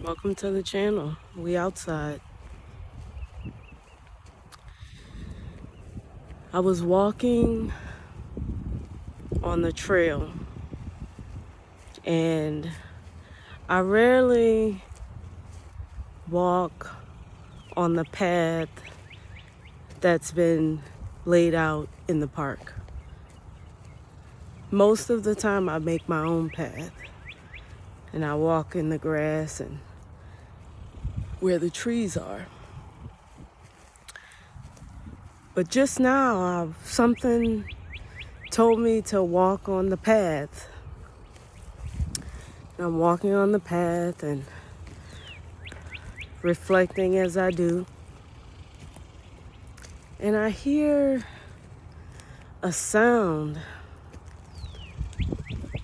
Welcome to the channel. We outside. I was walking on the trail and I rarely walk on the path that's been laid out in the park. Most of the time I make my own path and I walk in the grass and where the trees are. But just now, something told me to walk on the path. I'm walking on the path and reflecting as I do. And I hear a sound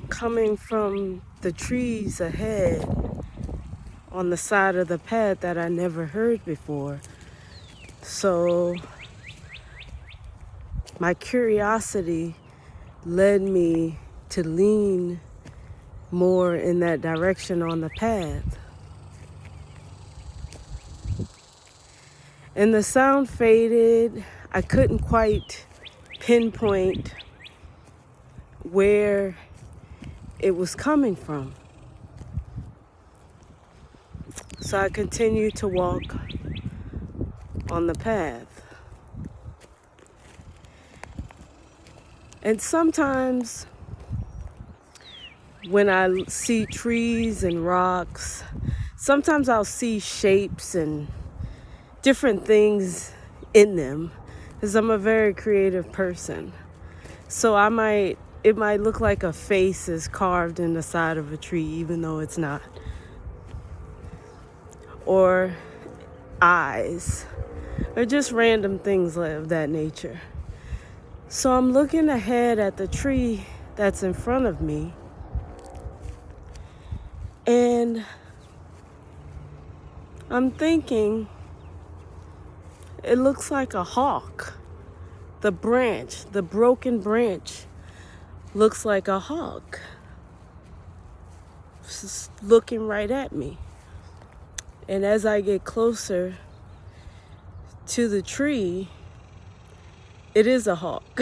coming from the trees ahead on the side of the path that I never heard before. So my curiosity led me to lean more in that direction on the path. And the sound faded. I couldn't quite pinpoint where it was coming from. So I continued to walk on the path. And sometimes when I see trees and rocks, sometimes I'll see shapes and different things in them because I'm a very creative person. So it might look like a face is carved in the side of a tree even though it's not. Or eyes, or just random things of that nature. So I'm looking ahead at the tree that's in front of me, and I'm thinking it looks like a hawk. The broken branch looks like a hawk. It's just looking right at me. And as I get closer to the tree, it is a hawk.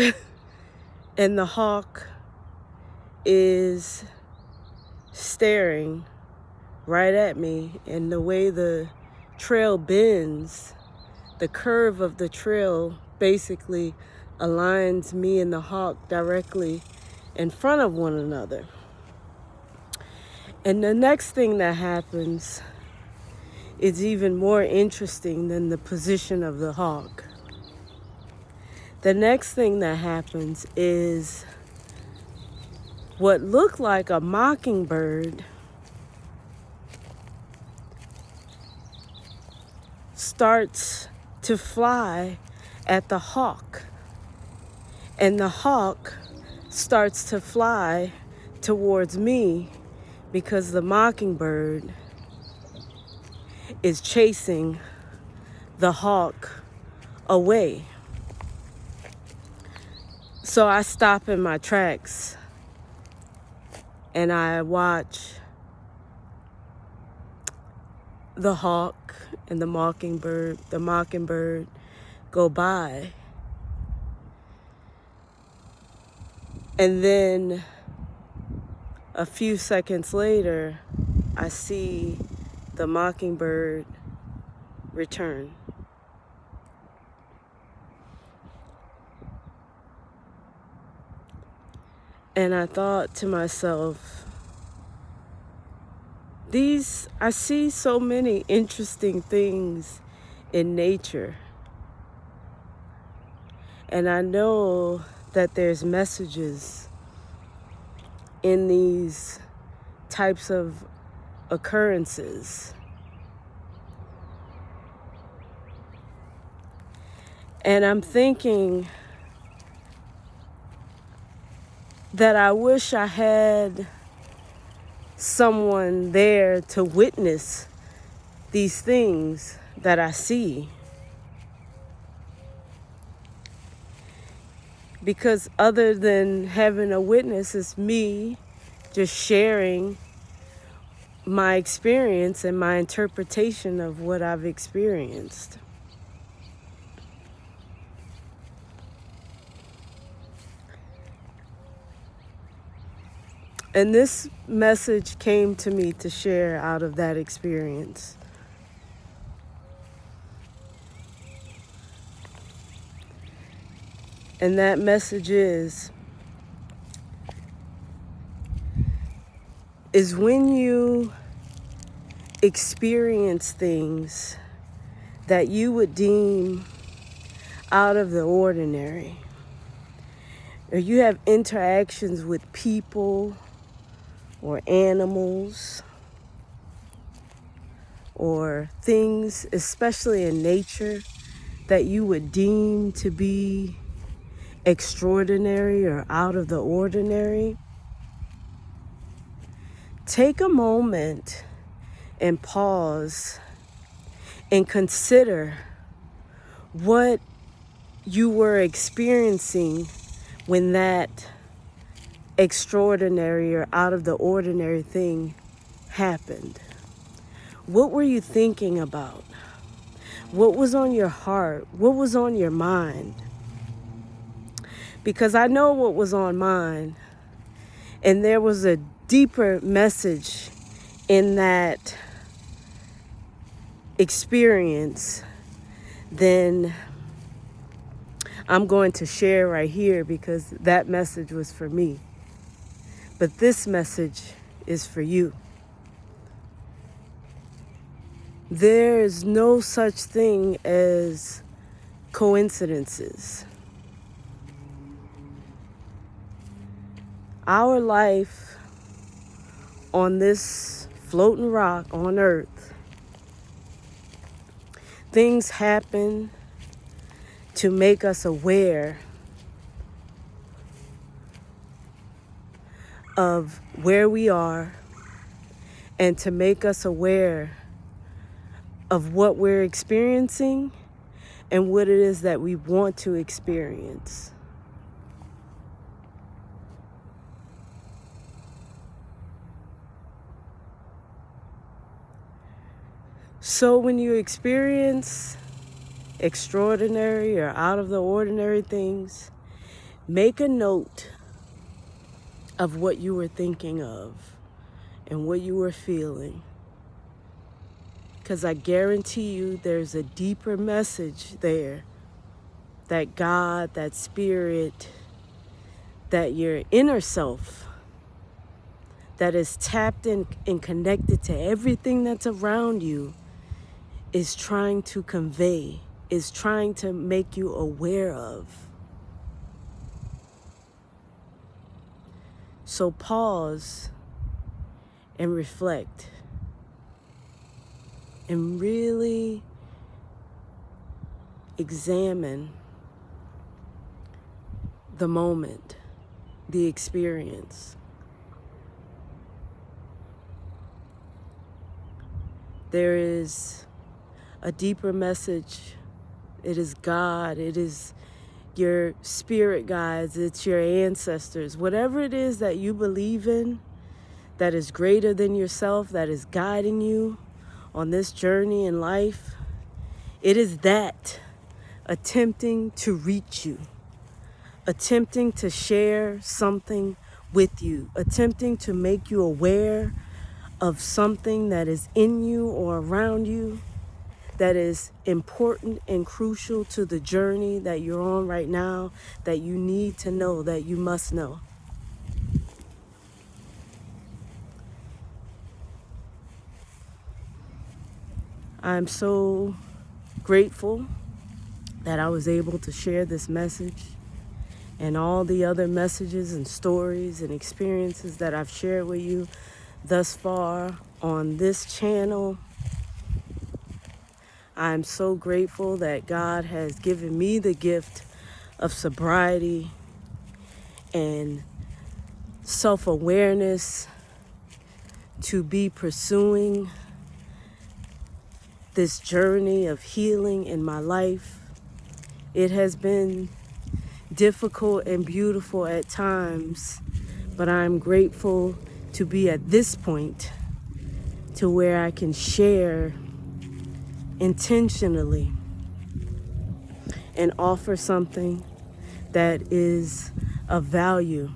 And the hawk is staring right at me. And the way the trail bends, the curve of the trail basically aligns me and the hawk directly in front of one another. And the next thing that happens is even more interesting than the position of the hawk. The next thing that happens is what looked like a mockingbird starts to fly at the hawk. And the hawk starts to fly towards me because the mockingbird is chasing the hawk away. So I stop in my tracks and I watch the hawk and the mockingbird go by. And then a few seconds later, I see the mockingbird return. And I thought to myself, I see so many interesting things in nature. And I know that there's messages in these types of occurrences. And I'm thinking that I wish I had someone there to witness these things that I see. Because other than having a witness, it's me just sharing my experience and my interpretation of what I've experienced. And this message came to me to share out of that experience. And that message is when you experience things that you would deem out of the ordinary, or you have interactions with people or animals or things, especially in nature, that you would deem to be extraordinary or out of the ordinary, take a moment and pause and consider what you were experiencing when that extraordinary or out of the ordinary thing happened. What were you thinking about? What was on your heart? What was on your mind? Because I know what was on mine, and there was a deeper message in that experience than I'm going to share right here, because that message was for me. But this message is for you. There is no such thing as coincidences. Our life on this floating rock on earth, things happen to make us aware of where we are and to make us aware of what we're experiencing and what it is that we want to experience. So when you experience extraordinary or out of the ordinary things, make a note of what you were thinking of and what you were feeling. Because I guarantee you there's a deeper message there that God, that spirit, that your inner self that is tapped in and connected to everything that's around you is trying to convey, is trying to make you aware of. So pause and reflect and really examine the moment, the experience. There is a deeper message. It is God. It is your spirit guides. It's your ancestors. Whatever it is that you believe in that is greater than yourself, that is guiding you on this journey in life, it is that attempting to reach you, attempting to share something with you, attempting to make you aware of something that is in you or around you that is important and crucial to the journey that you're on right now, that you need to know, that you must know. I'm so grateful that I was able to share this message and all the other messages and stories and experiences that I've shared with you thus far on this channel. I'm so grateful that God has given me the gift of sobriety and self-awareness to be pursuing this journey of healing in my life. It has been difficult and beautiful at times, but I'm grateful to be at this point to where I can share intentionally and offer something that is of value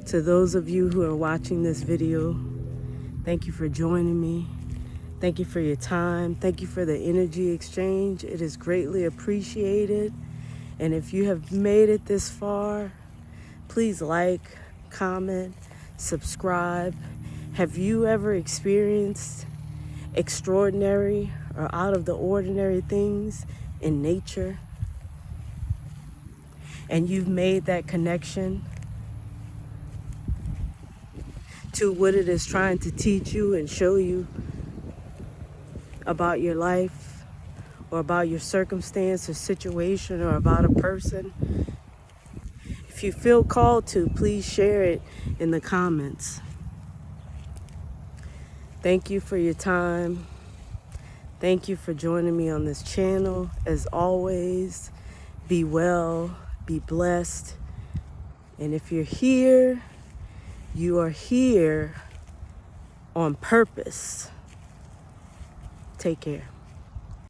to those of you who are watching this video. Thank you for joining me. Thank you for your time. Thank you for the energy exchange. It is greatly appreciated. And if you have made it this far, please like, comment, subscribe. Have you ever experienced extraordinary or out of the ordinary things in nature? And you've made that connection to what it is trying to teach you and show you about your life or about your circumstance or situation or about a person. If you feel called to, please share it in the comments. Thank you for your time. Thank you for joining me on this channel. As always, be well, be blessed. And if you're here, you are here on purpose. Take care.